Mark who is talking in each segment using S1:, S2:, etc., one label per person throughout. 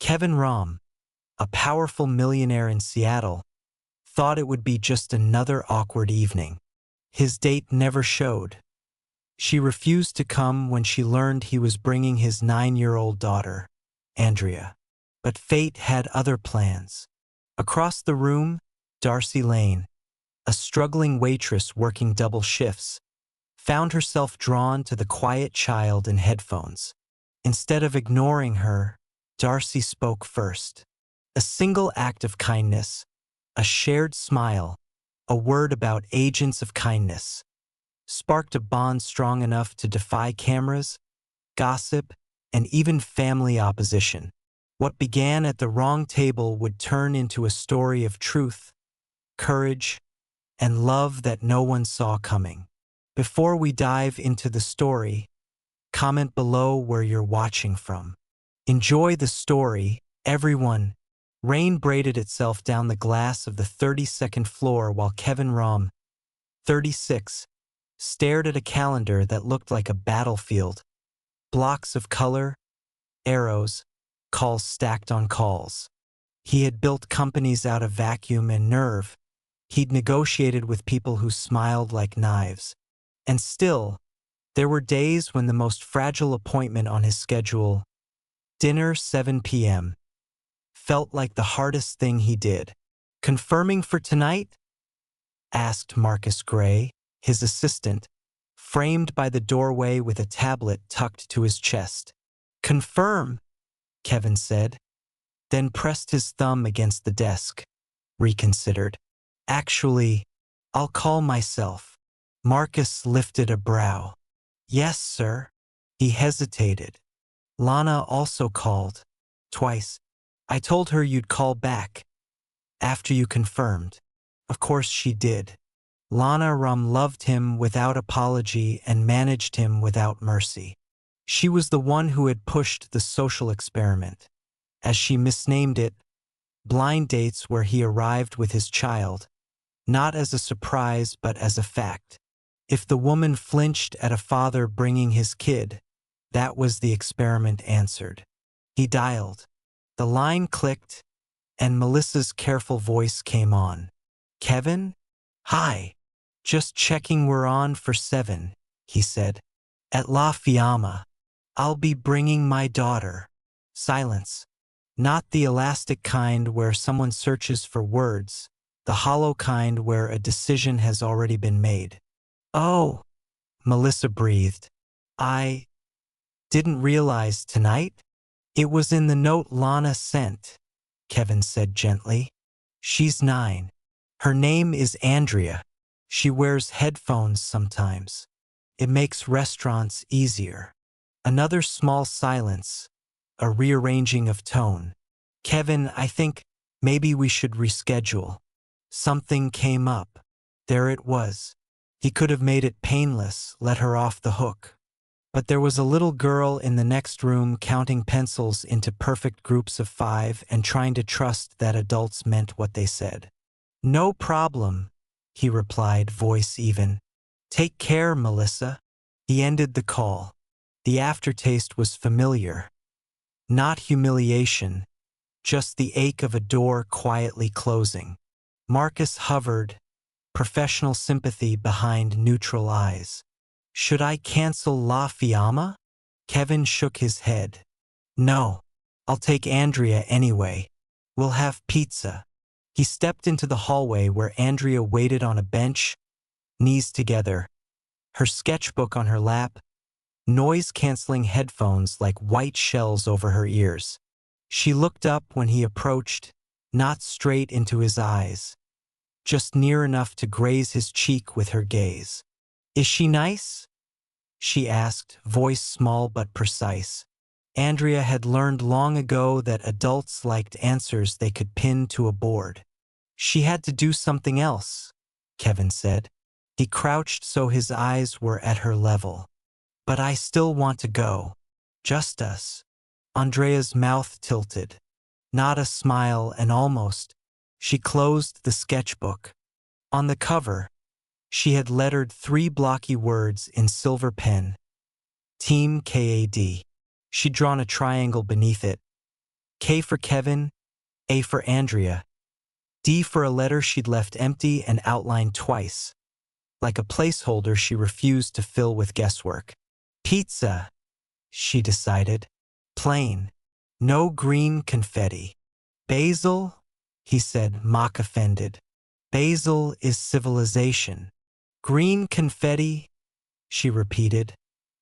S1: Kevin Rahm, a powerful millionaire in Seattle, thought it would be just another awkward evening. His date never showed. She refused to come when she learned he was bringing his 9-year-old daughter, Andrea. But fate had other plans. Across the room, Darcy Lane, a struggling waitress working double shifts, found herself drawn to the quiet child in headphones. Instead of ignoring her, Darcy spoke first. A single act of kindness, a shared smile, a word about agents of kindness, sparked a bond strong enough to defy cameras, gossip, and even family opposition. What began at the wrong table would turn into a story of truth, courage, and love that no one saw coming. Before we dive into the story, comment below where you're watching from. Enjoy the story, everyone. Rain braided itself down the glass of the 32nd floor while Kevin Rahm, 36, stared at a calendar that looked like a battlefield. Blocks of color, arrows, calls stacked on calls. He had built companies out of vacuum and nerve. He'd negotiated with people who smiled like knives. And still, there were days when the most fragile appointment on his schedule, dinner 7 p.m., felt like the hardest thing he did. "Confirming for tonight?" asked Marcus Gray, his assistant, framed by the doorway with a tablet tucked to his chest. "Confirm," Kevin said, then pressed his thumb against the desk. Reconsidered. "Actually, I'll call myself." Marcus lifted a brow. "Yes, sir." He hesitated. "Lana also called. Twice. I told her you'd call back. After you confirmed." Of course she did. Lana Rahm loved him without apology and managed him without mercy. She was the one who had pushed the social experiment, as she misnamed it, blind dates where he arrived with his child, not as a surprise but as a fact. If the woman flinched at a father bringing his kid, that was the experiment answered. He dialed. The line clicked, and Melissa's careful voice came on. "Kevin? Hi. Just checking we're on for 7, he said. "At La Fiamma. I'll be bringing my daughter." Silence. Not the elastic kind where someone searches for words, the hollow kind where a decision has already been made. "Oh," Melissa breathed. "I didn't realize tonight." "It was in the note Lana sent," Kevin said gently. "She's 9. Her name is Andrea. She wears headphones sometimes. It makes restaurants easier." Another small silence, a rearranging of tone. "Kevin, I think maybe we should reschedule. Something came up." There it was. He could have made it painless, let her off the hook. But there was a little girl in the next room counting pencils into perfect groups of 5 and trying to trust that adults meant what they said. "No problem," he replied, voice even. "Take care, Melissa." He ended the call. The aftertaste was familiar. Not humiliation, just the ache of a door quietly closing. Marcus hovered, professional sympathy behind neutral eyes. "Should I cancel La Fiamma?" Kevin shook his head. "No, I'll take Andrea anyway. We'll have pizza." He stepped into the hallway where Andrea waited on a bench, knees together, her sketchbook on her lap, noise-canceling headphones like white shells over her ears. She looked up when he approached, not straight into his eyes, just near enough to graze his cheek with her gaze. "Is she nice?" she asked, voice small but precise. Andrea had learned long ago that adults liked answers they could pin to a board. "She had to do something else," Kevin said. He crouched so his eyes were at her level. "But I still want to go. Just us." Andrea's mouth tilted. Not a smile, and almost. She closed the sketchbook. On the cover, she had lettered 3 blocky words in silver pen. Team KAD. She'd drawn a triangle beneath it. K for Kevin, A for Andrea, D for a letter she'd left empty and outlined twice. Like a placeholder she refused to fill with guesswork. Pizza, she decided. Plain. No green confetti. Basil, he said, mock offended. Basil is civilization. Green confetti, she repeated,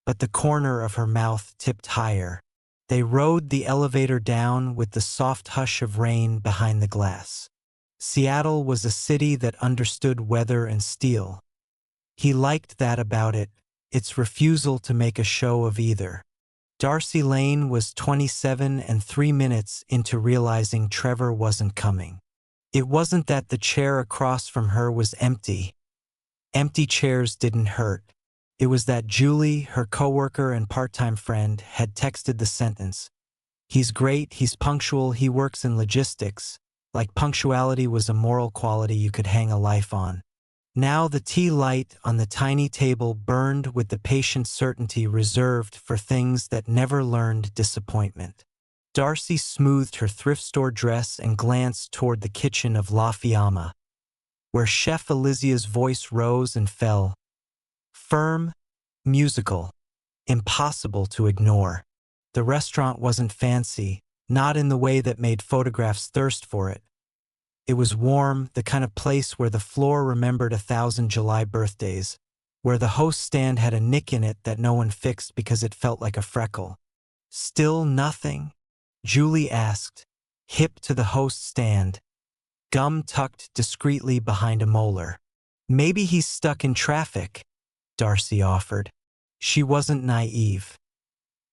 S1: but the corner of her mouth tipped higher. They rode the elevator down with the soft hush of rain behind the glass. Seattle was a city that understood weather and steel. He liked that about it, its refusal to make a show of either. Darcy Lane was 27 and 3 minutes into realizing Trevor wasn't coming. It wasn't that the chair across from her was empty. Empty chairs didn't hurt. It was that Julie, her coworker and part-time friend, had texted the sentence, "He's great, he's punctual, he works in logistics," like punctuality was a moral quality you could hang a life on. Now the tea light on the tiny table burned with the patient certainty reserved for things that never learned disappointment. Darcy smoothed her thrift store dress and glanced toward the kitchen of La Fiamma, where Chef Elysia's voice rose and fell. Firm, musical, impossible to ignore. The restaurant wasn't fancy, not in the way that made photographs thirst for it. It was warm, the kind of place where the floor remembered 1,000 July birthdays, where the host stand had a nick in it that no one fixed because it felt like a freckle. Still nothing? Julie asked, hip to the host stand, gum tucked discreetly behind a molar. Maybe he's stuck in traffic, Darcy offered. She wasn't naive.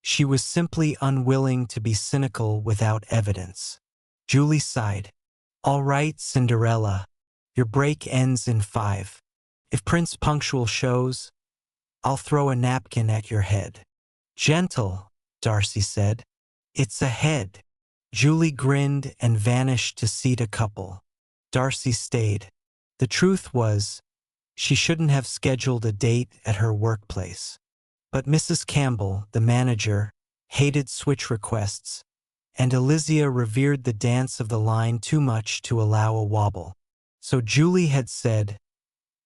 S1: She was simply unwilling to be cynical without evidence. Julie sighed. All right, Cinderella, your break ends in 5. If Prince Punctual shows, I'll throw a napkin at your head. Gentle, Darcy said. It's a head. Julie grinned and vanished to seat a couple. Darcy stayed. The truth was, she shouldn't have scheduled a date at her workplace. But Mrs. Campbell, the manager, hated switch requests, and Elysia revered the dance of the line too much to allow a wobble. So Julie had said,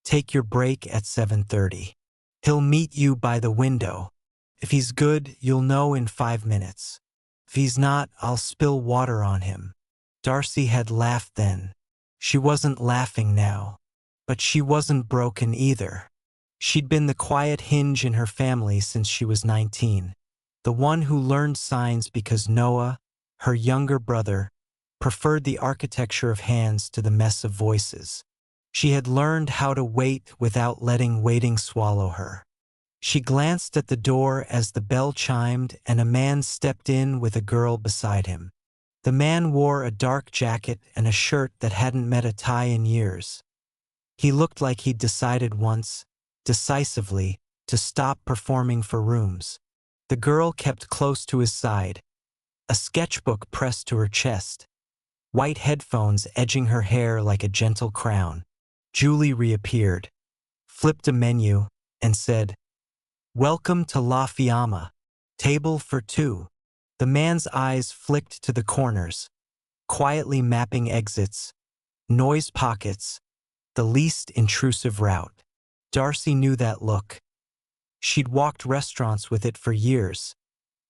S1: take your break at 7:30. He'll meet you by the window. If he's good, you'll know in 5 minutes. If he's not, I'll spill water on him. Darcy had laughed then. She wasn't laughing now. But she wasn't broken either. She'd been the quiet hinge in her family since she was 19. The one who learned signs because Noah, her younger brother, preferred the architecture of hands to the mess of voices. She had learned how to wait without letting waiting swallow her. She glanced at the door as the bell chimed and a man stepped in with a girl beside him. The man wore a dark jacket and a shirt that hadn't met a tie in years. He looked like he'd decided once, decisively, to stop performing for rooms. The girl kept close to his side, a sketchbook pressed to her chest, white headphones edging her hair like a gentle crown. Julie reappeared, flipped a menu, and said, "Welcome to La Fiamma. Table for 2. The man's eyes flicked to the corners, quietly mapping exits, noise pockets, the least intrusive route. Darcy knew that look. She'd walked restaurants with it for years,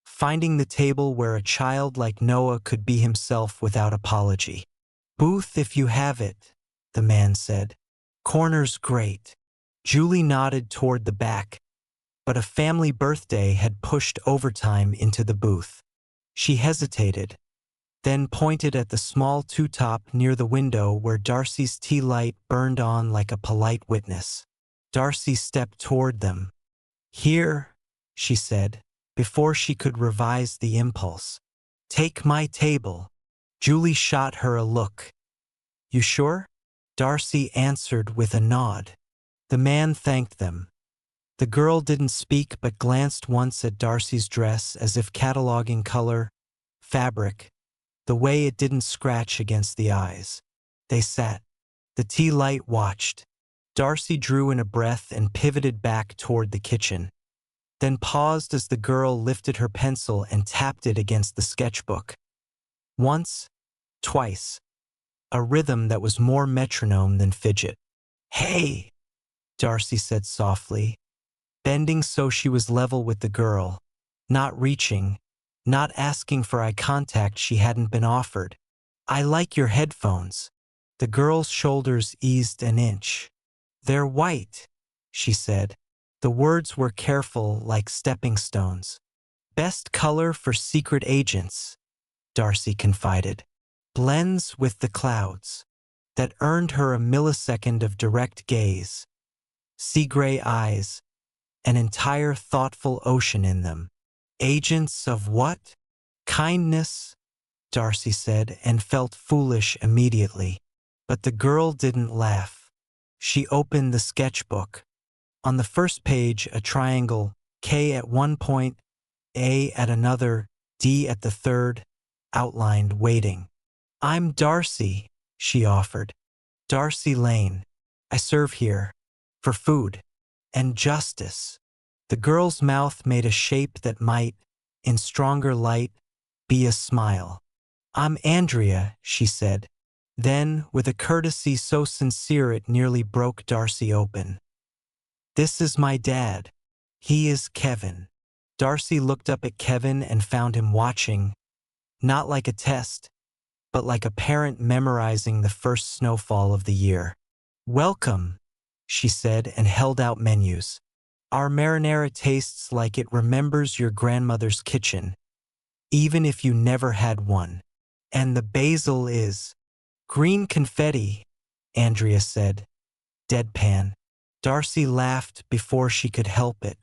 S1: finding the table where a child like Noah could be himself without apology. Booth if you have it, the man said. Corner's great. Julie nodded toward the back, but a family birthday had pushed overtime into the booth. She hesitated, then pointed at the small two-top near the window where Darcy's tea light burned on like a polite witness. Darcy stepped toward them. Here, she said, before she could revise the impulse. Take my table. Julie shot her a look. You sure? Darcy answered with a nod. The man thanked them. The girl didn't speak but glanced once at Darcy's dress as if cataloging color, fabric, the way it didn't scratch against the eyes. They sat. The tea light watched. Darcy drew in a breath and pivoted back toward the kitchen, then paused as the girl lifted her pencil and tapped it against the sketchbook. Once, twice, a rhythm that was more metronome than fidget. "Hey," Darcy said softly, bending so she was level with the girl, not reaching, not asking for eye contact she hadn't been offered. "I like your headphones." The girl's shoulders eased an inch. "They're white," she said. The words were careful, like stepping stones. "Best color for secret agents," Darcy confided. "Blends with the clouds." That earned her a millisecond of direct gaze. Sea gray eyes, an entire thoughtful ocean in them. "Agents of what?" "Kindness," Darcy said, and felt foolish immediately. But the girl didn't laugh. She opened the sketchbook. On the first page, a triangle, K at one point, A at another, D at the third, outlined, waiting. "I'm Darcy," she offered. "Darcy Lane. I serve here. For food. And justice." The girl's mouth made a shape that might, in stronger light, be a smile. "I'm Andrea," she said. Then, with a courtesy so sincere it nearly broke Darcy open. "This is my dad. He is Kevin." Darcy looked up at Kevin and found him watching, not like a test, but like a parent memorizing the first snowfall of the year. "Welcome," she said and held out menus. "Our marinara tastes like it remembers your grandmother's kitchen, even if you never had one. And the basil is green confetti," Andrea said, deadpan. Darcy laughed before she could help it.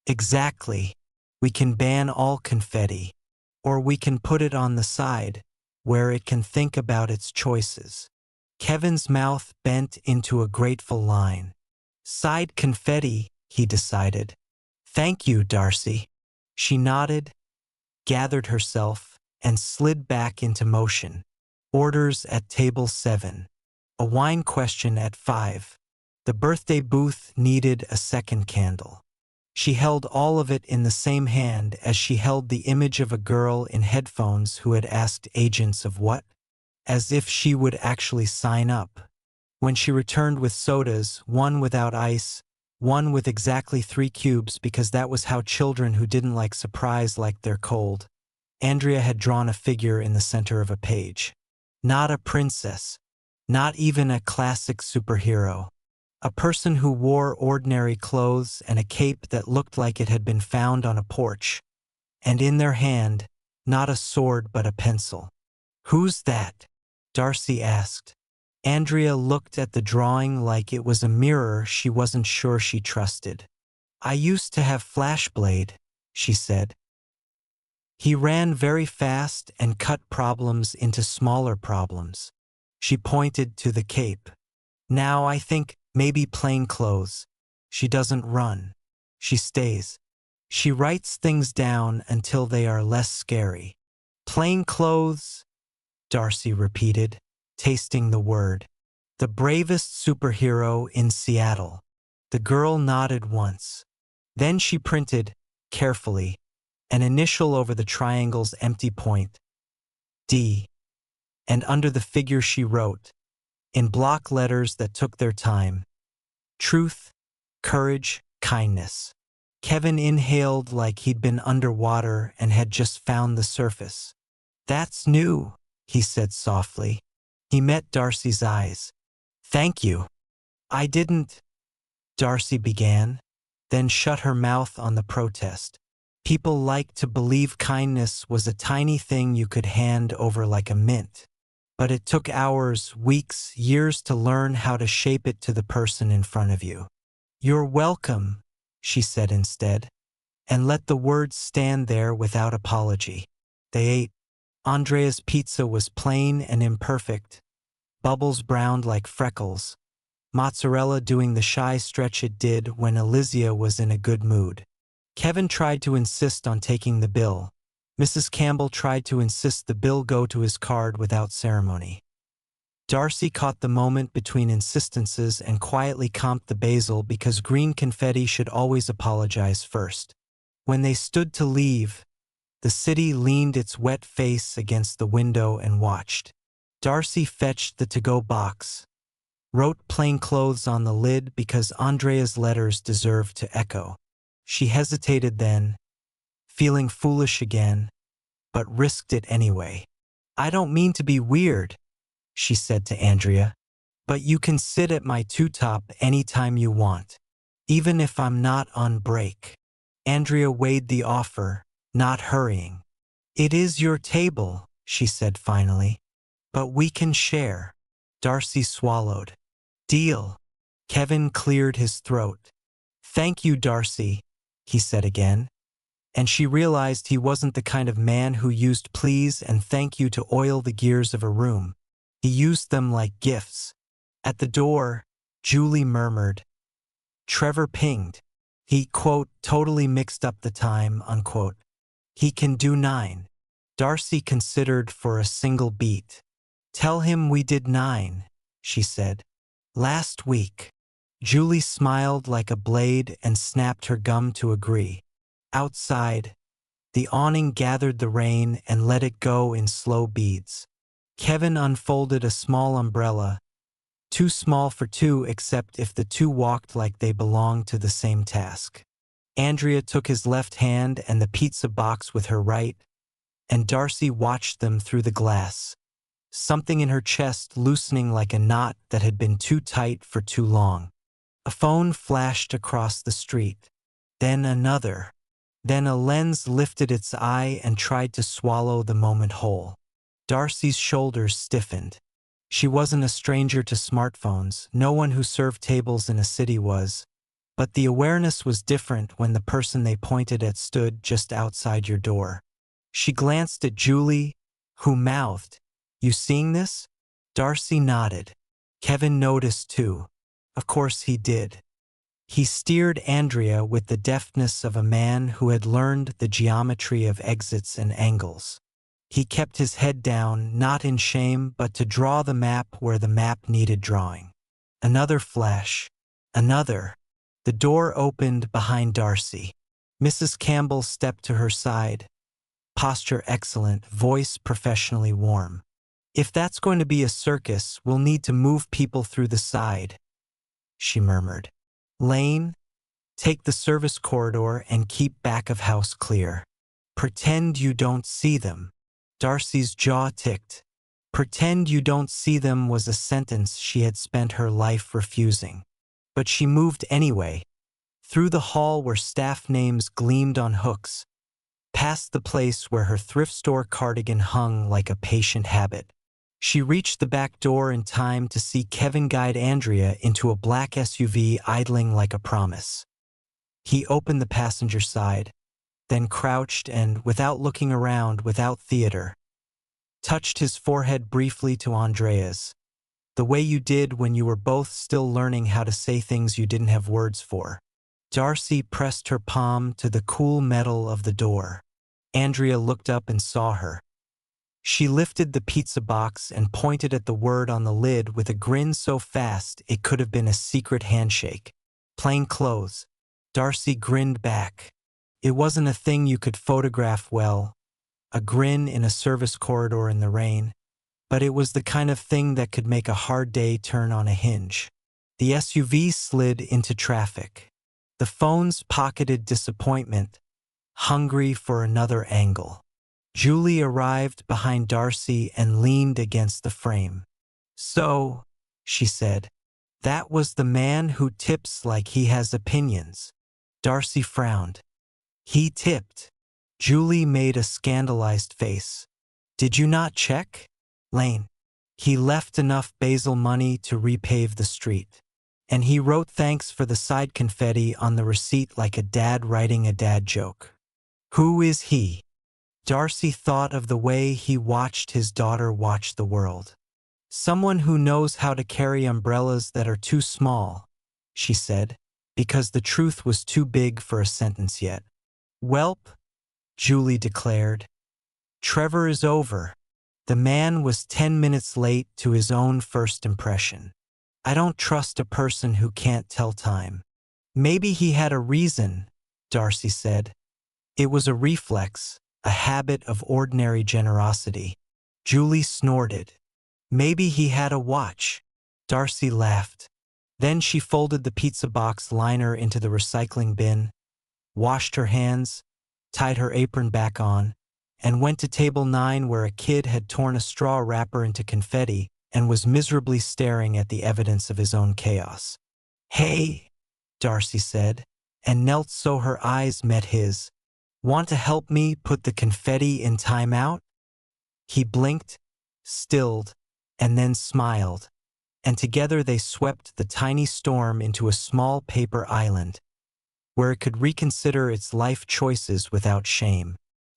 S1: "Exactly. We can ban all confetti, or we can put it on the side, where it can think about its choices." Kevin's mouth bent into a grateful line. "Side confetti," he decided. "Thank you, Darcy." She nodded, gathered herself, and slid back into motion. Orders at table 7. A wine question at 5. The birthday booth needed a second candle. She held all of it in the same hand as she held the image of a girl in headphones who had asked agents of what? As if she would actually sign up. When she returned with sodas, one without ice, one with exactly 3 cubes because that was how children who didn't like surprise liked their cold, Andrea had drawn a figure in the center of a page. Not a princess, not even a classic superhero. A person who wore ordinary clothes and a cape that looked like it had been found on a porch. And in their hand, not a sword but a pencil. "Who's that?" Darcy asked. Andrea looked at the drawing like it was a mirror she wasn't sure she trusted. "I used to have Flashblade," she said. "He ran very fast and cut problems into smaller problems." She pointed to the cape. "Now I think maybe plain clothes. She doesn't run. She stays. She writes things down until they are less scary." "Plain clothes," Darcy repeated, tasting the word. "The bravest superhero in Seattle." The girl nodded once. Then she printed, carefully, an initial over the triangle's empty point. D. And under the figure she wrote, in block letters that took their time, "Truth, courage, kindness." Kevin inhaled like he'd been underwater and had just found the surface. "That's new," he said softly. He met Darcy's eyes. "Thank you." "I didn't," Darcy began, then shut her mouth on the protest. People liked to believe kindness was a tiny thing you could hand over like a mint. But it took hours, weeks, years to learn how to shape it to the person in front of you. "You're welcome," she said instead, and let the words stand there without apology. They ate. Andrea's pizza was plain and imperfect, bubbles browned like freckles, mozzarella doing the shy stretch it did when Alizia was in a good mood. Kevin tried to insist on taking the bill. Mrs. Campbell tried to insist the bill go to his card without ceremony. Darcy caught the moment between insistences and quietly comped the basil because green confetti should always apologize first. When they stood to leave, The city leaned its wet face against the window and watched. Darcy fetched the to-go box, wrote plain clothes on the lid because Andrea's letters deserved to echo. She hesitated then, feeling foolish again, but risked it anyway. "I don't mean to be weird," she said to Andrea, "but you can sit at my two-top anytime you want, even if I'm not on break." Andrea weighed the offer, not hurrying. "It is your table," she said finally, "but we can share." Darcy swallowed. "Deal." Kevin cleared his throat. "Thank you, Darcy," he said again, and she realized he wasn't the kind of man who used please and thank you to oil the gears of a room. He used them like gifts. At the door, Julie murmured. Trevor pinged. He, quote, totally mixed up the time, unquote. He can do 9. Darcy considered for a single beat. "Tell him we did 9, she said. "Last week." Julie smiled like a blade and snapped her gum to agree. Outside, the awning gathered the rain and let it go in slow beads. Kevin unfolded a small umbrella, too small for two except if the two walked like they belonged to the same task. Andrea took his left hand and the pizza box with her right, and Darcy watched them through the glass, something in her chest loosening like a knot that had been too tight for too long. A phone flashed across the street, then another. Then a lens lifted its eye and tried to swallow the moment whole. Darcy's shoulders stiffened. She wasn't a stranger to smartphones, no one who served tables in a city was, but the awareness was different when the person they pointed at stood just outside your door. She glanced at Julie, who mouthed, "You seeing this?" Darcy nodded. Kevin noticed too. Of course he did. He steered Andrea with the deftness of a man who had learned the geometry of exits and angles. He kept his head down, not in shame, but to draw the map where the map needed drawing. Another flash. Another. The door opened behind Darcy. Mrs. Campbell stepped to her side. Posture excellent, voice professionally warm. "If that's going to be a circus, we'll need to move people through the side," she murmured. "Lane, take the service corridor and keep back of house clear. Pretend you don't see them." Darcy's jaw ticked. Pretend you don't see them was a sentence she had spent her life refusing. But she moved anyway, through the hall where staff names gleamed on hooks, past the place where her thrift store cardigan hung like a patient habit. She reached the back door in time to see Kevin guide Andrea into a black SUV idling like a promise. He opened the passenger side, then crouched and, without looking around, without theater, touched his forehead briefly to Andrea's, the way you did when you were both still learning how to say things you didn't have words for. Darcy pressed her palm to the cool metal of the door. Andrea looked up and saw her. She lifted the pizza box and pointed at the word on the lid with a grin so fast it could have been a secret handshake. "Plain clothes." Darcy grinned back. It wasn't a thing you could photograph well, a grin in a service corridor in the rain, but it was the kind of thing that could make a hard day turn on a hinge. The SUV slid into traffic. The phones pocketed disappointment, hungry for another angle. Julie arrived behind Darcy and leaned against the frame. "So," she said, "that was the man who tips like he has opinions." Darcy frowned. "He tipped." Julie made a scandalized face. "Did you not check?" "Lane. He left enough basil money to repave the street. And he wrote thanks for the side confetti on the receipt like a dad writing a dad joke." "Who is he?" Darcy thought of the way he watched his daughter watch the world. "Someone who knows how to carry umbrellas that are too small," she said, because the truth was too big for a sentence yet. "Welp," Julie declared, "Trevor is over." The man was 10 minutes late to his own first impression. "I don't trust a person who can't tell time." "Maybe he had a reason," Darcy said. "It was a reflex, a habit of ordinary generosity. Julie snorted. Maybe he had a watch. Darcy laughed. Then she folded the pizza box liner into the recycling bin, washed her hands, tied her apron back on, and went to table 9 where a kid had torn a straw wrapper into confetti and was miserably staring at the evidence of his own chaos. "Hey," Darcy said, and knelt so her eyes met his. "Want to help me put the confetti in timeout?" He blinked, stilled, and then smiled, and together they swept the tiny storm into a small paper island, where it could reconsider its life choices without shame.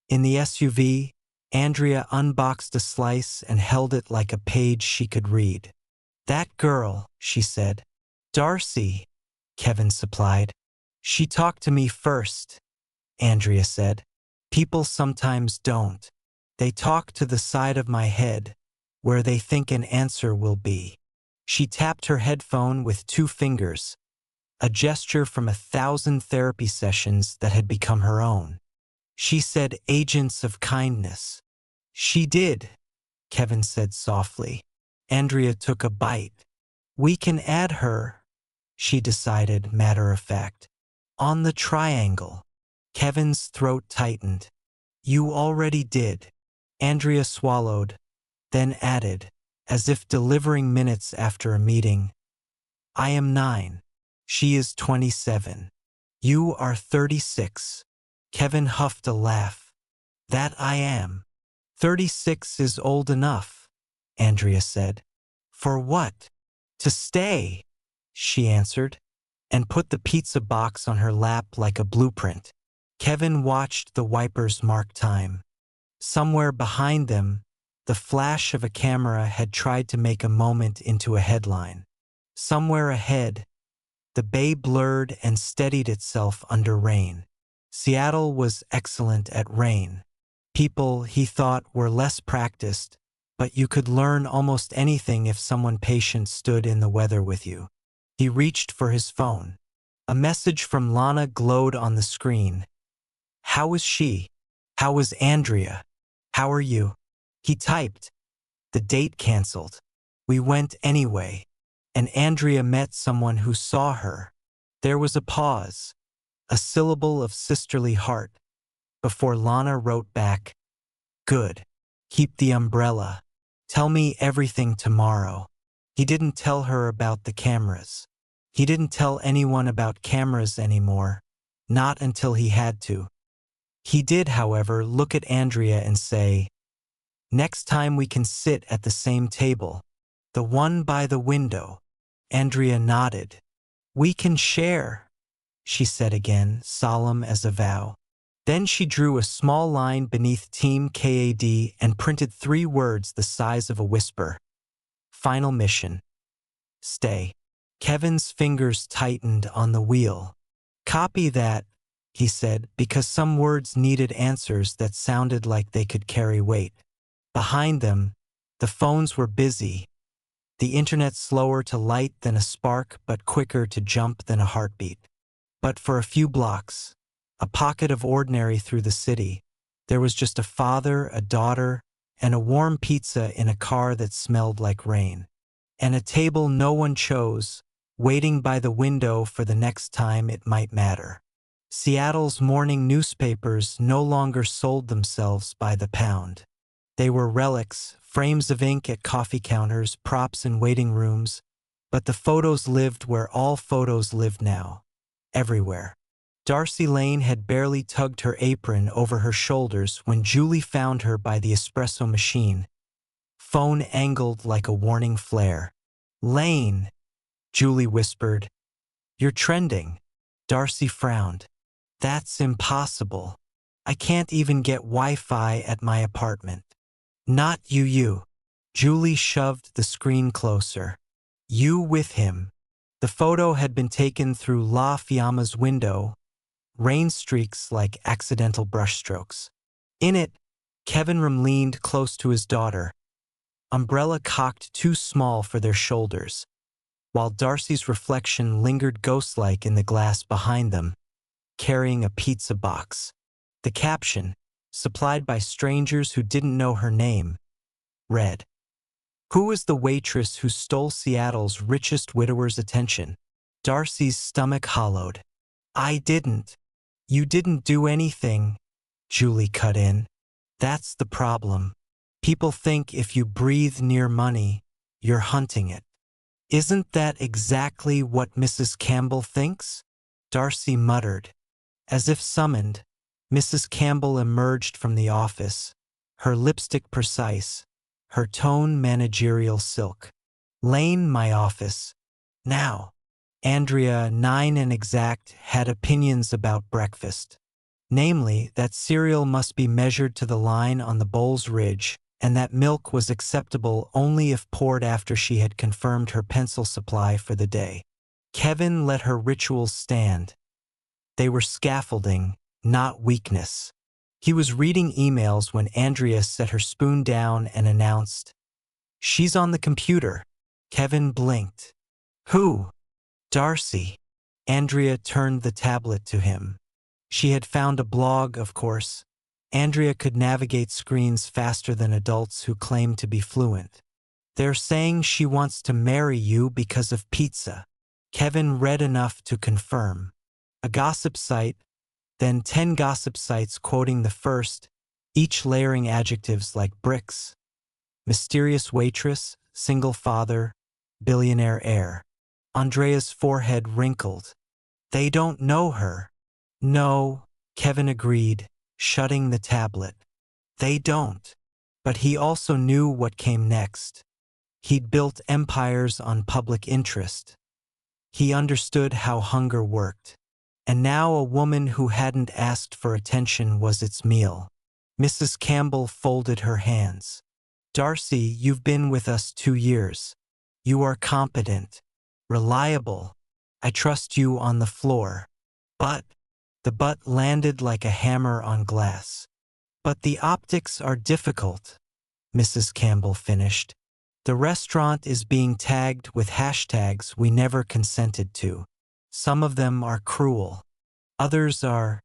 S1: In the SUV, Andrea unboxed a slice and held it like a page she could read. "That girl," she said. "Darcy," Kevin supplied. "She talked to me first," Andrea said. "People sometimes don't. They talk to the side of my head, where they think an answer will be." She tapped her headphone with 2 fingers, a gesture from 1,000 therapy sessions that had become her own. She said, "Agents of kindness." "She did," Kevin said softly. Andrea took a bite. "We can add her," she decided, matter of fact. "On the triangle." Kevin's throat tightened. "You already did." Andrea swallowed, then added, as if delivering minutes after a meeting, "I am 9. She is 27. You are 36. Kevin huffed a laugh. "That I am." 36 is old enough," Andrea said. "For what?" "To stay," she answered, and put the pizza box on her lap like a blueprint. Kevin watched the wipers mark time. Somewhere behind them, the flash of a camera had tried to make a moment into a headline. Somewhere ahead, the bay blurred and steadied itself under rain. Seattle was excellent at rain. People, he thought, were less practiced, but you could learn almost anything if someone patient stood in the weather with you. He reached for his phone. A message from Lana glowed on the screen. "How was she? How was Andrea? How are you?" He typed. "The date canceled. We went anyway. And Andrea met someone who saw her." There was a pause, a syllable of sisterly heart, before Lana wrote back, "Good. Keep the umbrella. Tell me everything tomorrow." He didn't tell her about the cameras. He didn't tell anyone about cameras anymore, not until he had to. He did, however, look at Andrea and say, "Next time we can sit at the same table, the one by the window." Andrea nodded. "We can share," she said again, solemn as a vow. Then she drew a small line beneath Team KAD and printed 3 words the size of a whisper. "Final mission. Stay." Kevin's fingers tightened on the wheel. "Copy that," he said, because some words needed answers that sounded like they could carry weight. Behind them, the phones were busy, the internet slower to light than a spark but quicker to jump than a heartbeat. But for a few blocks, a pocket of ordinary through the city, there was just a father, a daughter, and a warm pizza in a car that smelled like rain. And a table no one chose, waiting by the window for the next time it might matter. Seattle's morning newspapers no longer sold themselves by the pound. They were relics, frames of ink at coffee counters, props in waiting rooms, but the photos lived where all photos lived now, everywhere. Darcy Lane had barely tugged her apron over her shoulders when Julie found her by the espresso machine, phone angled like a warning flare. "Lane," Julie whispered. "You're trending." Darcy frowned. "That's impossible. I can't even get Wi-Fi at my apartment." "Not you." Julie shoved the screen closer. "You with him." The photo had been taken through La Fiamma's window, rain streaks like accidental brushstrokes. In it, Kevin Rahm leaned close to his daughter, umbrella cocked too small for their shoulders, while Darcy's reflection lingered ghost-like in the glass behind them, carrying a pizza box. The caption, supplied by strangers who didn't know her name, read, "Who was the waitress who stole Seattle's richest widower's attention?" Darcy's stomach hollowed. "I didn't." "You didn't do anything," Julie cut in. "That's the problem. People think if you breathe near money, you're hunting it." "Isn't that exactly what Mrs. Campbell thinks?" Darcy muttered. As if summoned, Mrs. Campbell emerged from the office, her lipstick precise, her tone managerial silk. "Lane, my office. Now." Andrea, 9 and exact, had opinions about breakfast. Namely, that cereal must be measured to the line on the bowl's ridge, and that milk was acceptable only if poured after she had confirmed her pencil supply for the day. Kevin let her rituals stand. They were scaffolding, not weakness. He was reading emails when Andrea set her spoon down and announced, "She's on the computer." Kevin blinked. "Who?" "Darcy." Andrea turned the tablet to him. She had found a blog, of course. Andrea could navigate screens faster than adults who claim to be fluent. "They're saying she wants to marry you because of pizza." Kevin read enough to confirm. A gossip site, then 10 gossip sites quoting the first, each layering adjectives like bricks, mysterious waitress, single father, billionaire heir. Andrea's forehead wrinkled. "They don't know her." "No," Kevin agreed, shutting the tablet. "They don't." But he also knew what came next. He'd built empires on public interest. He understood how hunger worked. And now a woman who hadn't asked for attention was its meal. Mrs. Campbell folded her hands. "Darcy, you've been with us 2 years. You are competent, reliable. I trust you on the floor." "But," the "but" landed like a hammer on glass. "But the optics are difficult," Mrs. Campbell finished. "The restaurant is being tagged with hashtags we never consented to. Some of them are cruel. Others are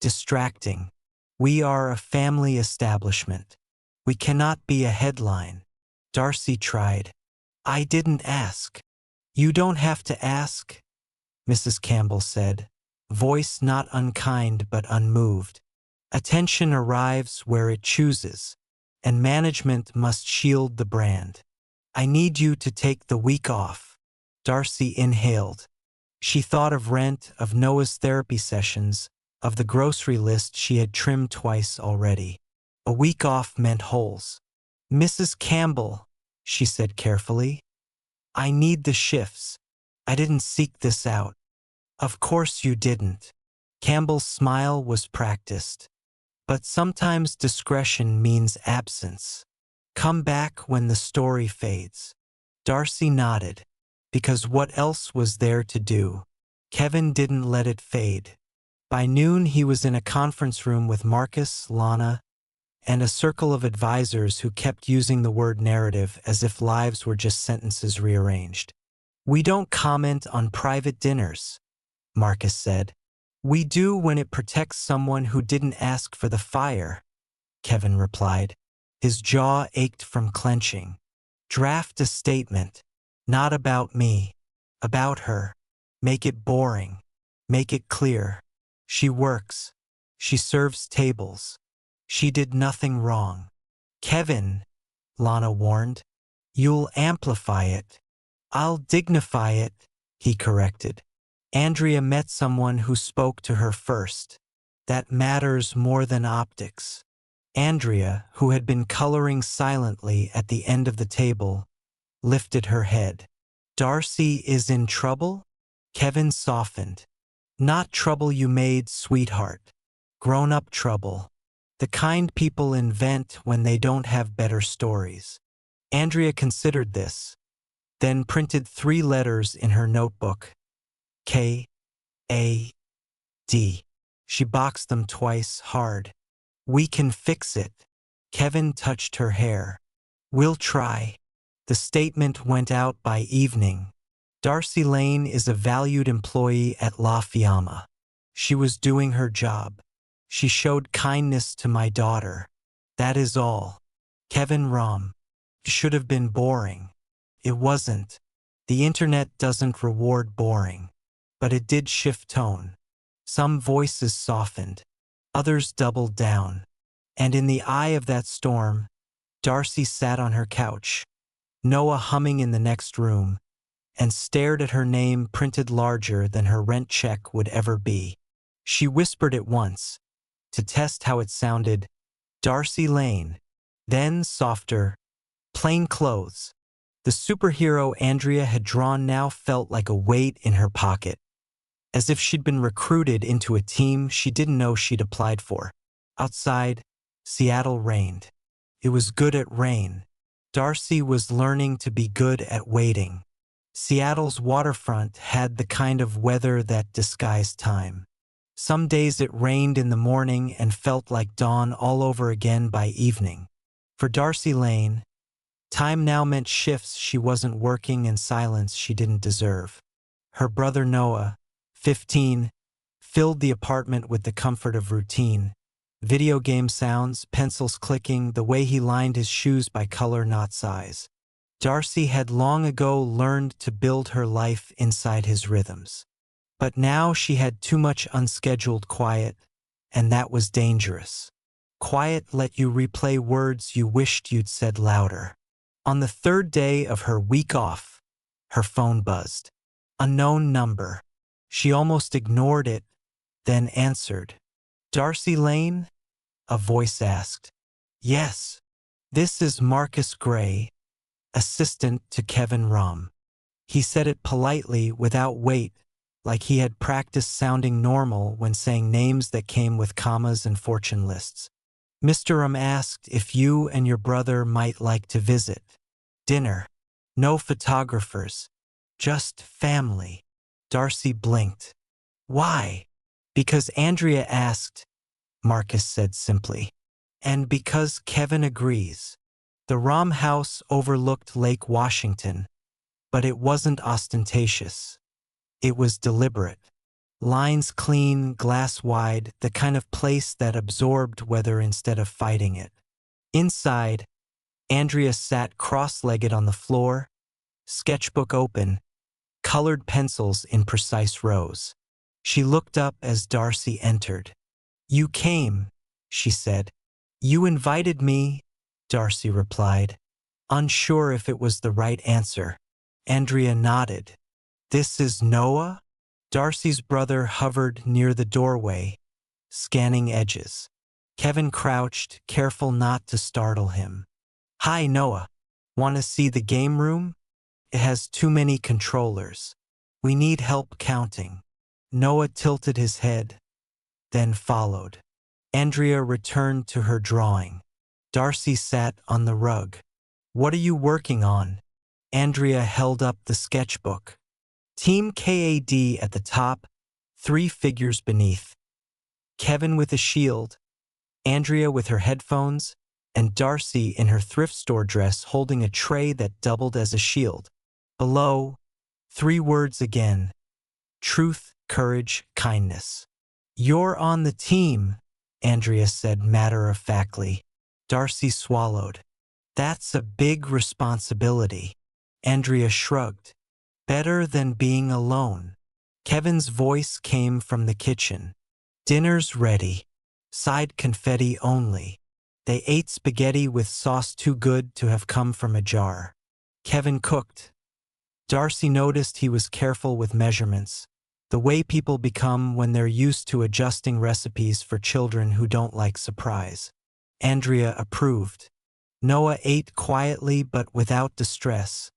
S1: distracting. We are a family establishment. We cannot be a headline." Darcy tried. "I didn't ask." "You don't have to ask," Mrs. Campbell said, voice not unkind but unmoved. "Attention arrives where it chooses, and management must shield the brand. I need you to take the week off." Darcy inhaled. She thought of rent, of Noah's therapy sessions, of the grocery list she had trimmed twice already. A week off meant holes. "Mrs. Campbell," she said carefully, "I need the shifts. I didn't seek this out." "Of course you didn't." Campbell's smile was practiced. "But sometimes discretion means absence. Come back when the story fades." Darcy nodded. Because what else was there to do? Kevin didn't let it fade. By noon he was in a conference room with Marcus, Lana, and a circle of advisors who kept using the word narrative as if lives were just sentences rearranged. "We don't comment on private dinners," Marcus said. "We do when it protects someone who didn't ask for the fire," Kevin replied. His jaw ached from clenching. "Draft a statement. Not about me. About her. Make it boring. Make it clear. She works. She serves tables. She did nothing wrong." "Kevin," Lana warned, "you'll amplify it." "I'll dignify it," he corrected. Andrea met someone who spoke to her first. That matters more than optics. Andrea, who had been coloring silently at the end of the table, lifted her head. "Darcy is in trouble?" Kevin softened. "Not trouble you made, sweetheart. Grown-up trouble. The kind people invent when they don't have better stories." Andrea considered this, then printed 3 letters in her notebook. K-A-D. She boxed them twice hard. "We can fix it." Kevin touched her hair. "We'll try." The statement went out by evening. Darcy Lane is a valued employee at La Fiamma. She was doing her job. She showed kindness to my daughter. That is all. Kevin Rahm. Should have been boring. It wasn't. The internet doesn't reward boring. But it did shift tone. Some voices softened. Others doubled down. And in the eye of that storm, Darcy sat on her couch, Noah humming in the next room, and stared at her name printed larger than her rent check would ever be. She whispered it once, to test how it sounded, Darcy Lane, then softer, plain clothes. The superhero Andrea had drawn now felt like a weight in her pocket, as if she'd been recruited into a team she didn't know she'd applied for. Outside, Seattle rained. It was good at rain. Darcy was learning to be good at waiting. Seattle's waterfront had the kind of weather that disguised time. Some days it rained in the morning and felt like dawn all over again by evening. For Darcy Lane, time now meant shifts she wasn't working and silence she didn't deserve. Her brother Noah, 15, filled the apartment with the comfort of routine. Video game sounds, pencils clicking, the way he lined his shoes by color, not size. Darcy had long ago learned to build her life inside his rhythms. But now she had too much unscheduled quiet, and that was dangerous. Quiet let you replay words you wished you'd said louder. On the third day of her week off, her phone buzzed. Unknown number. She almost ignored it, then answered. Darcy Lane? A voice asked. Yes. This is Marcus Gray, assistant to Kevin Rahm. He said it politely, without weight, like he had practiced sounding normal when saying names that came with commas and fortune lists. Mr. Rahm asked if you and your brother might like to visit. Dinner. No photographers. Just family. Darcy blinked. Why? Because Andrea asked, Marcus said simply. And because Kevin agrees. The Rahm house overlooked Lake Washington, but it wasn't ostentatious. It was deliberate. Lines clean, glass wide, the kind of place that absorbed weather instead of fighting it. Inside, Andrea sat cross-legged on the floor, sketchbook open, colored pencils in precise rows. She looked up as Darcy entered. You came, she said. You invited me, Darcy replied, unsure if it was the right answer. Andrea nodded. This is Noah? Darcy's brother hovered near the doorway, scanning edges. Kevin crouched, careful not to startle him. Hi, Noah. Want to see the game room? It has too many controllers. We need help counting. Noah tilted his head, then followed. Andrea returned to her drawing. Darcy sat on the rug. What are you working on? Andrea held up the sketchbook. Team KAD at the top, 3 figures beneath. Kevin with a shield, Andrea with her headphones, and Darcy in her thrift store dress holding a tray that doubled as a shield. Below, 3 words again. Truth, courage, kindness. You're on the team, Andrea said matter-of-factly. Darcy swallowed. That's a big responsibility. Andrea shrugged. Better than being alone. Kevin's voice came from the kitchen. Dinner's ready. Side confetti only. They ate spaghetti with sauce too good to have come from a jar. Kevin cooked. Darcy noticed he was careful with measurements, the way people become when they're used to adjusting recipes for children who don't like surprise. Andrea approved. Noah ate quietly but without distress,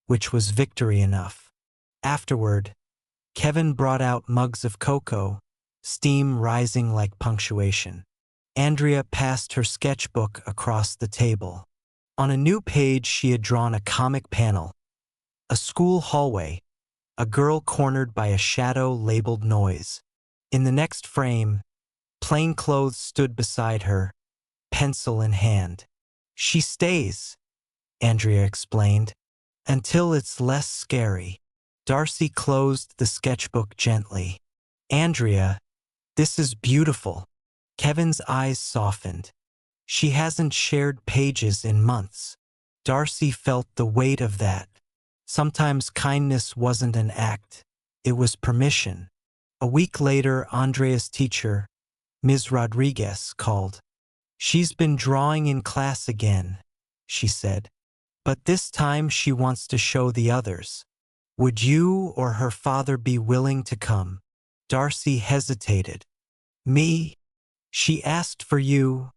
S1: which was victory enough. Afterward, Kevin brought out mugs of cocoa, steam rising like punctuation. Andrea passed her sketchbook across the table. On a new page she had drawn a comic panel. A school hallway, a girl cornered by a shadow labeled noise. In the next frame, plain clothes stood beside her, pencil in hand. She stays, Andrea explained, until it's less scary. Darcy closed the sketchbook gently. Andrea, this is beautiful. Kevin's eyes softened. She hasn't shared pages in months. Darcy felt the weight of that. Sometimes kindness wasn't an act. It was permission. A week later, Andrea's teacher, Ms. Rodriguez, called. "She's been drawing in class again," she said. "But this time she wants to show the others. Would you or her father be willing to come?" Darcy hesitated. "Me? She asked for you,"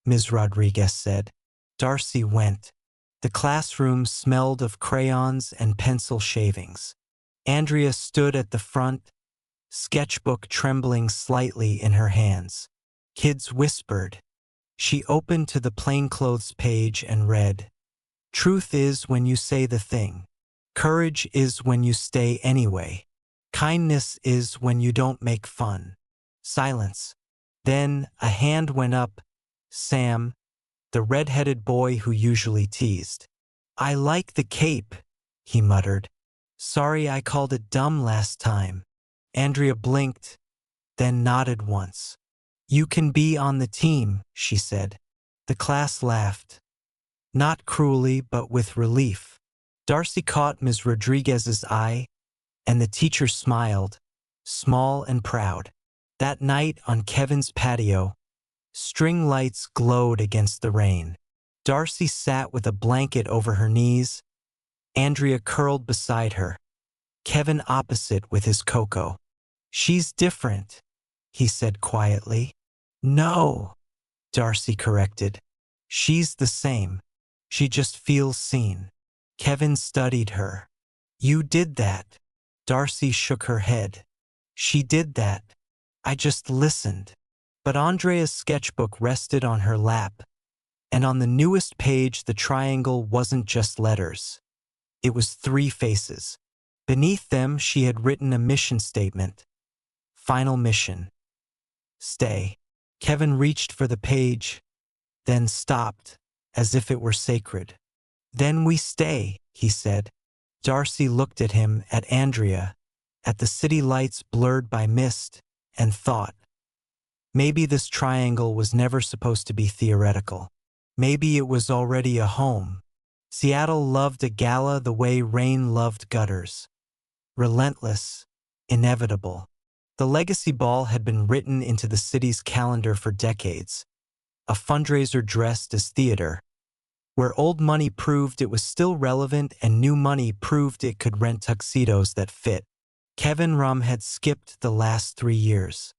S1: Ms. Rodriguez said. Darcy went. The classroom smelled of crayons and pencil shavings. Andrea stood at the front, sketchbook trembling slightly in her hands. Kids whispered. She opened to the plainclothes page and read, "Truth is when you say the thing. Courage is when you stay anyway. Kindness is when you don't make fun." Silence. Then a hand went up. Sam, the red-headed boy who usually teased. "I like the cape," he muttered. "Sorry I called it dumb last time." Andrea blinked, then nodded once. "You can be on the team," she said. The class laughed. Not cruelly, but with relief. Darcy caught Ms. Rodriguez's eye, and the teacher smiled, small and proud. That night on Kevin's patio, string lights glowed against the rain. Darcy sat with a blanket over her knees, Andrea curled beside her, Kevin opposite with his cocoa. "She's different," he said quietly. "No," Darcy corrected. "She's the same. She just feels seen." Kevin studied her. "You did that." Darcy shook her head. "She did that. I just listened." But Andrea's sketchbook rested on her lap, and on the newest page the triangle wasn't just letters. It was 3 faces. Beneath them she had written a mission statement. Final mission. Stay. Kevin reached for the page, then stopped, as if it were sacred. "Then we stay," he said. Darcy looked at him, at Andrea, at the city lights blurred by mist, and thought, maybe this triangle was never supposed to be theoretical. Maybe it was already a home. Seattle loved a gala the way rain loved gutters. Relentless, inevitable. The legacy ball had been written into the city's calendar for decades. A fundraiser dressed as theater, where old money proved it was still relevant and new money proved it could rent tuxedos that fit. Kevin Rahm had skipped the last 3 years.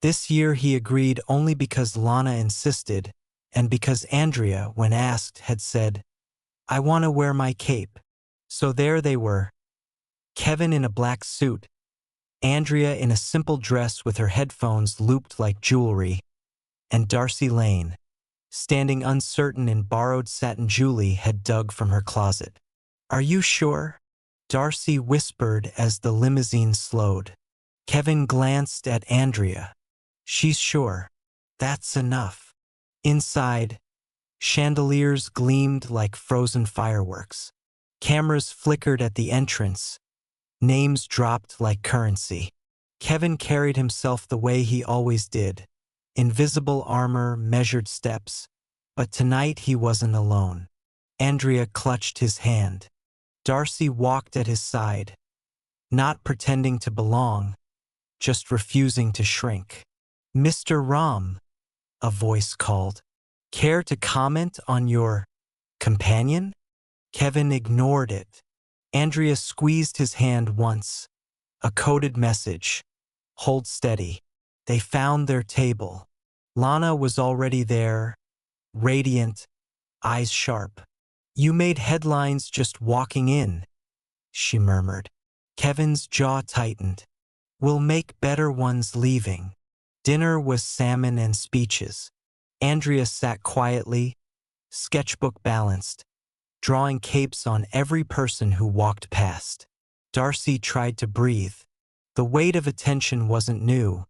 S1: This year he agreed only because Lana insisted, and because Andrea, when asked, had said, "I want to wear my cape." So there they were. Kevin in a black suit, Andrea in a simple dress with her headphones looped like jewelry, and Darcy Lane, standing uncertain in borrowed satin Julie had dug from her closet. "Are you sure?" Darcy whispered as the limousine slowed. Kevin glanced at Andrea. "She's sure. That's enough." Inside, chandeliers gleamed like frozen fireworks. Cameras flickered at the entrance. Names dropped like currency. Kevin carried himself the way he always did. Invisible armor, measured steps. But tonight he wasn't alone. Andrea clutched his hand. Darcy walked at his side, not pretending to belong, just refusing to shrink. "Mr. Rahm," a voice called. "Care to comment on your companion?" Kevin ignored it. Andrea squeezed his hand once. A coded message. "Hold steady." They found their table. Lana was already there, radiant, eyes sharp. "You made headlines just walking in," she murmured. Kevin's jaw tightened. "We'll make better ones leaving." Dinner was salmon and speeches. Andrea sat quietly, sketchbook balanced, drawing capes on every person who walked past. Darcy tried to breathe. The weight of attention wasn't new.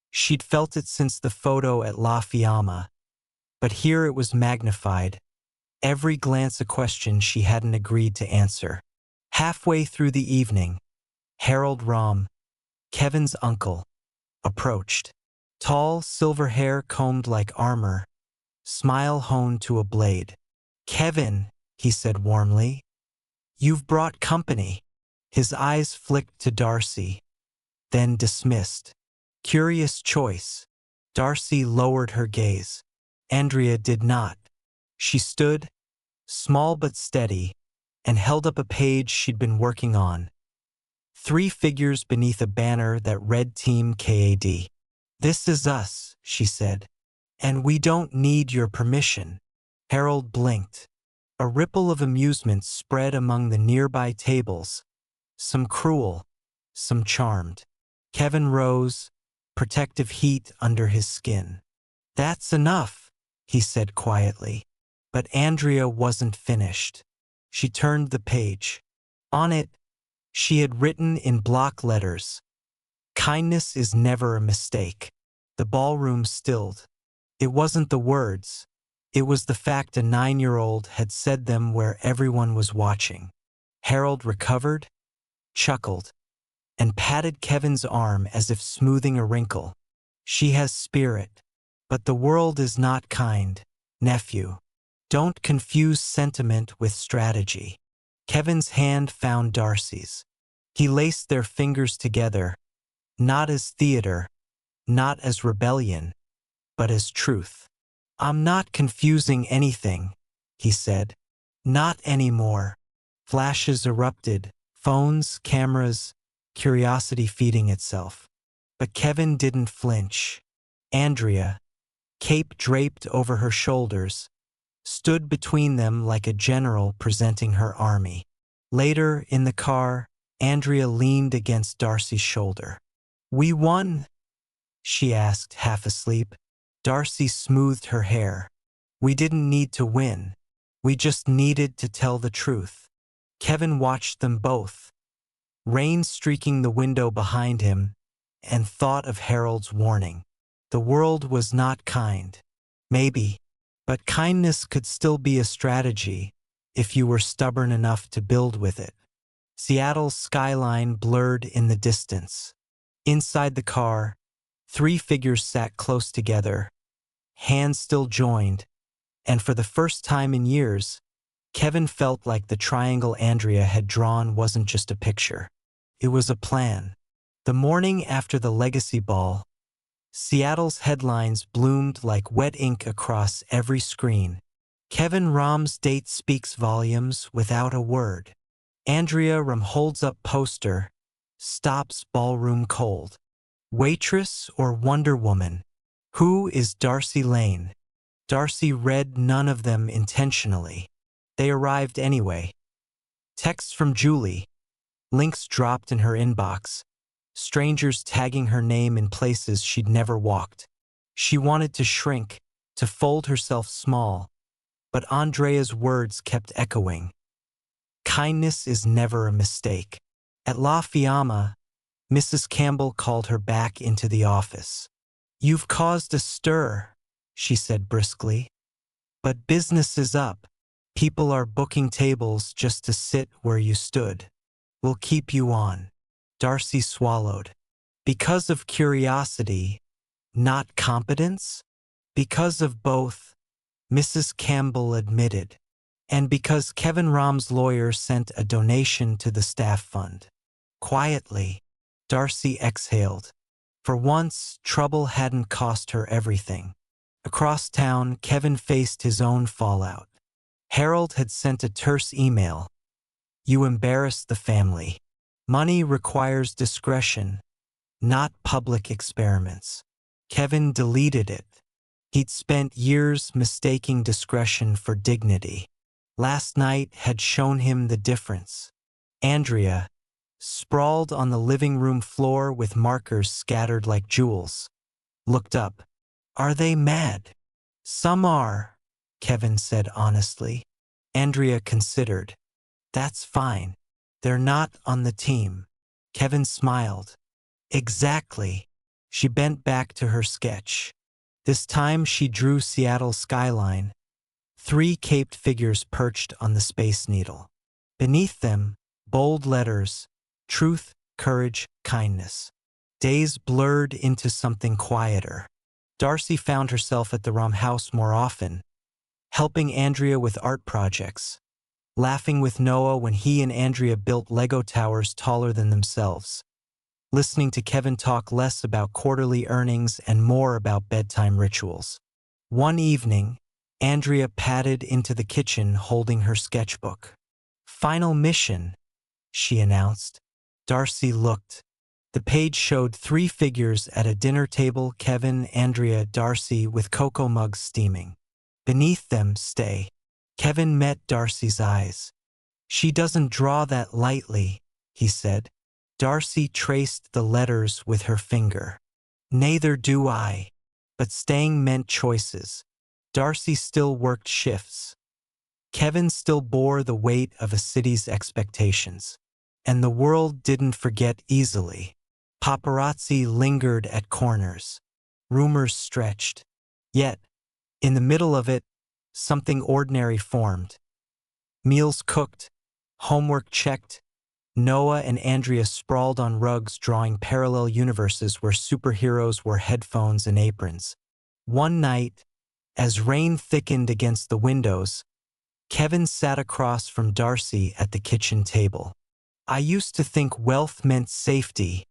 S1: She'd felt it since the photo at La Fiamma. But here it was magnified. Every glance a question she hadn't agreed to answer. Halfway through the evening, Harold Rahm, Kevin's uncle, approached. Tall, silver hair combed like armor, smile honed to a blade. "Kevin," he said warmly, "you've brought company." His eyes flicked to Darcy, then dismissed. "Curious choice." Darcy lowered her gaze. Andrea did not. She stood, small but steady, and held up a page she'd been working on. 3 figures beneath a banner that read Team KAD. "This is us," she said. "And we don't need your permission." Harold blinked. A ripple of amusement spread among the nearby tables, some cruel, some charmed. Kevin rose, protective heat under his skin. "That's enough," he said quietly. But Andrea wasn't finished. She turned the page. On it, she had written in block letters, "Kindness is never a mistake." The ballroom stilled. It wasn't the words. It was the fact a 9-year-old had said them where everyone was watching. Harold recovered, chuckled, and patted Kevin's arm as if smoothing a wrinkle. "She has spirit. But the world is not kind, nephew. Don't confuse sentiment with strategy." Kevin's hand found Darcy's. He laced their fingers together, not as theater, not as rebellion, but as truth. "I'm not confusing anything," he said. "Not anymore." Flashes erupted, phones, cameras, curiosity feeding itself. But Kevin didn't flinch. Andrea, cape draped over her shoulders, stood between them like a general presenting her army. Later, in the car, Andrea leaned against Darcy's shoulder. "We won?" she asked, half asleep. Darcy smoothed her hair. "We didn't need to win. We just needed to tell the truth." Kevin watched them both, rain streaking the window behind him, and thought of Harold's warning. The world was not kind. Maybe. But kindness could still be a strategy if you were stubborn enough to build with it. Seattle's skyline blurred in the distance. Inside the car, 3 figures sat close together, hands still joined, and for the first time in years, Kevin felt like the triangle Andrea had drawn wasn't just a picture. It was a plan. The morning after the legacy ball, Seattle's headlines bloomed like wet ink across every screen. "Kevin Rahm's date speaks volumes without a word." Andrea Rahm holds up poster, stops ballroom cold. "Waitress or Wonder Woman? Who is Darcy Lane?" Darcy read none of them intentionally. They arrived anyway. Texts from Julie, links dropped in her inbox, strangers tagging her name in places she'd never walked. She wanted to shrink, to fold herself small, but Andrea's words kept echoing. Kindness is never a mistake. At La Fiamma, Mrs. Campbell called her back into the office. "You've caused a stir," she said briskly. "But business is up. People are booking tables just to sit where you stood. We'll keep you on." Darcy swallowed. "Because of curiosity, not competence?" "Because of both," Mrs. Campbell admitted. "And because Kevin Rahm's lawyer sent a donation to the staff fund." Quietly, Darcy exhaled. For once, trouble hadn't cost her everything. Across town, Kevin faced his own fallout. Harold had sent a terse email. "You embarrassed the family. Money requires discretion, not public experiments." Kevin deleted it. He'd spent years mistaking discretion for dignity. Last night had shown him the difference. Andrea, sprawled on the living room floor with markers scattered like jewels, looked up. "Are they mad?" "Some are," Kevin said honestly. Andrea considered. "That's fine. They're not on the team." Kevin smiled. "Exactly." She bent back to her sketch. This time she drew Seattle's skyline. 3 caped figures perched on the Space Needle. Beneath them, bold letters, truth, courage, kindness. Days blurred into something quieter. Darcy found herself at the Rahm house more often, helping Andrea with art projects, laughing with Noah when he and Andrea built Lego towers taller than themselves, listening to Kevin talk less about quarterly earnings and more about bedtime rituals. One evening, Andrea padded into the kitchen holding her sketchbook. "Final mission," she announced. Darcy looked. The page showed 3 figures at a dinner table: Kevin, Andrea, Darcy, with cocoa mugs steaming. Beneath them, "Stay." Kevin met Darcy's eyes. "She doesn't draw that lightly," he said. Darcy traced the letters with her finger. "Neither do I." But staying meant choices. Darcy still worked shifts. Kevin still bore the weight of a city's expectations. And the world didn't forget easily. Paparazzi lingered at corners. Rumors stretched. Yet, in the middle of it, something ordinary formed. Meals cooked, homework checked. Noah and Andrea sprawled on rugs drawing parallel universes where superheroes wore headphones and aprons. One night, as rain thickened against the windows, Kevin sat across from Darcy at the kitchen table. "I used to think wealth meant safety,"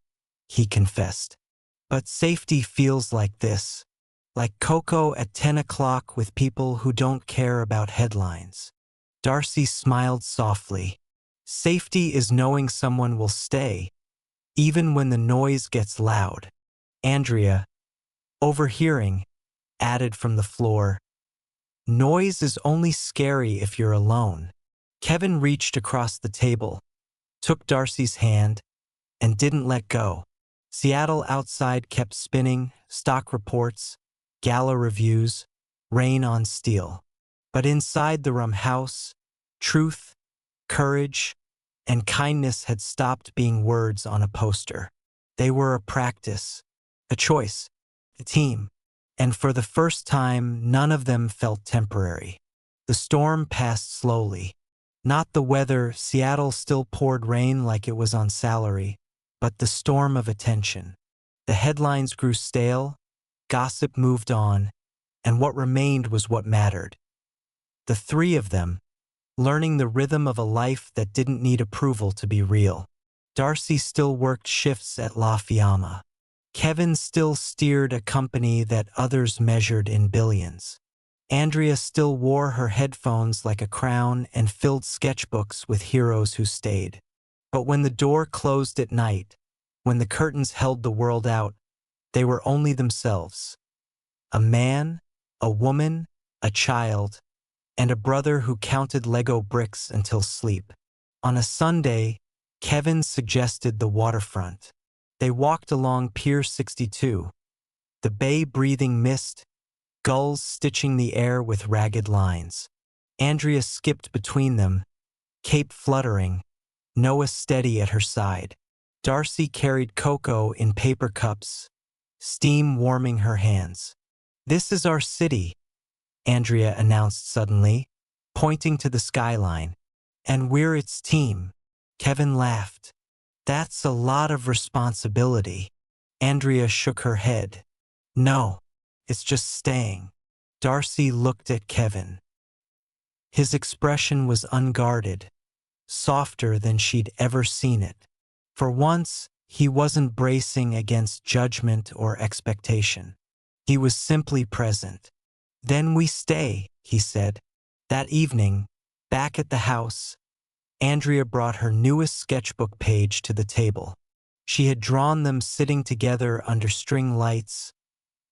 S1: he confessed. "But safety feels like this. Like cocoa at 10 o'clock with people who don't care about headlines." Darcy smiled softly. "Safety is knowing someone will stay, even when the noise gets loud." Andrea, overhearing, added from the floor, "Noise is only scary if you're alone." Kevin reached across the table, took Darcy's hand, and didn't let go. Seattle outside kept spinning, stock reports, Gala reviews, rain on steel. But inside the Rahm house, truth, courage, and kindness had stopped being words on a poster. They were a practice, a choice, a team. And for the first time, none of them felt temporary. The storm passed slowly. Not the weather, Seattle still poured rain like it was on salary, but the storm of attention. The headlines grew stale, gossip moved on, and what remained was what mattered. The 3 of them, learning the rhythm of a life that didn't need approval to be real. Darcy still worked shifts at La Fiamma. Kevin still steered a company that others measured in billions. Andrea still wore her headphones like a crown and filled sketchbooks with heroes who stayed. But when the door closed at night, when the curtains held the world out, they were only themselves. A man, a woman, a child, and a brother who counted Lego bricks until sleep. On a Sunday, Kevin suggested the waterfront. They walked along Pier 62, the bay breathing mist, gulls stitching the air with ragged lines. Andrea skipped between them, cape fluttering, Noah steady at her side. Darcy carried cocoa in paper cups, steam warming her hands. "This is our city," Andrea announced suddenly, pointing to the skyline. "And we're its team." Kevin laughed. "That's a lot of responsibility." Andrea shook her head. "No, it's just staying." Darcy looked at Kevin. His expression was unguarded, softer than she'd ever seen it. For once, he wasn't bracing against judgment or expectation. He was simply present. "Then we stay," he said. That evening, back at the house, Andrea brought her newest sketchbook page to the table. She had drawn them sitting together under string lights,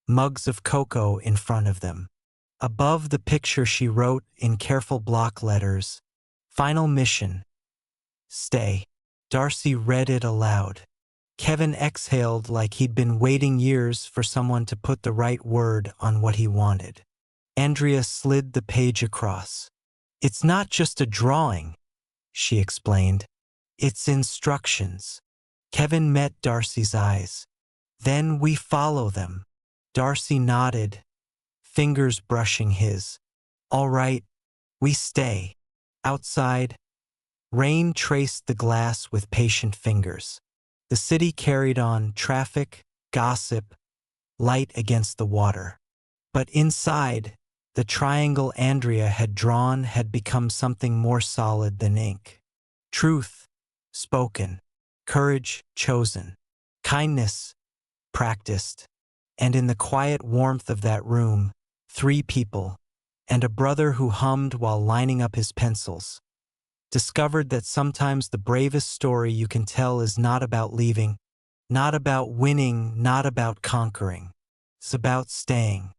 S1: mugs of cocoa in front of them. Above the picture she wrote in careful block letters, "Final mission. Stay." Darcy read it aloud. Kevin exhaled like he'd been waiting years for someone to put the right word on what he wanted. Andrea slid the page across. "It's not just a drawing," she explained. "It's instructions." Kevin met Darcy's eyes. "Then we follow them." Darcy nodded, fingers brushing his. "All right, we stay." Outside, rain traced the glass with patient fingers. The city carried on: traffic, gossip, light against the water. But inside, the triangle Andrea had drawn had become something more solid than ink. Truth, spoken. Courage, chosen. Kindness, practiced. And in the quiet warmth of that room, 3 people, and a brother who hummed while lining up his pencils, discovered that sometimes the bravest story you can tell is not about leaving, not about winning, not about conquering. It's about staying.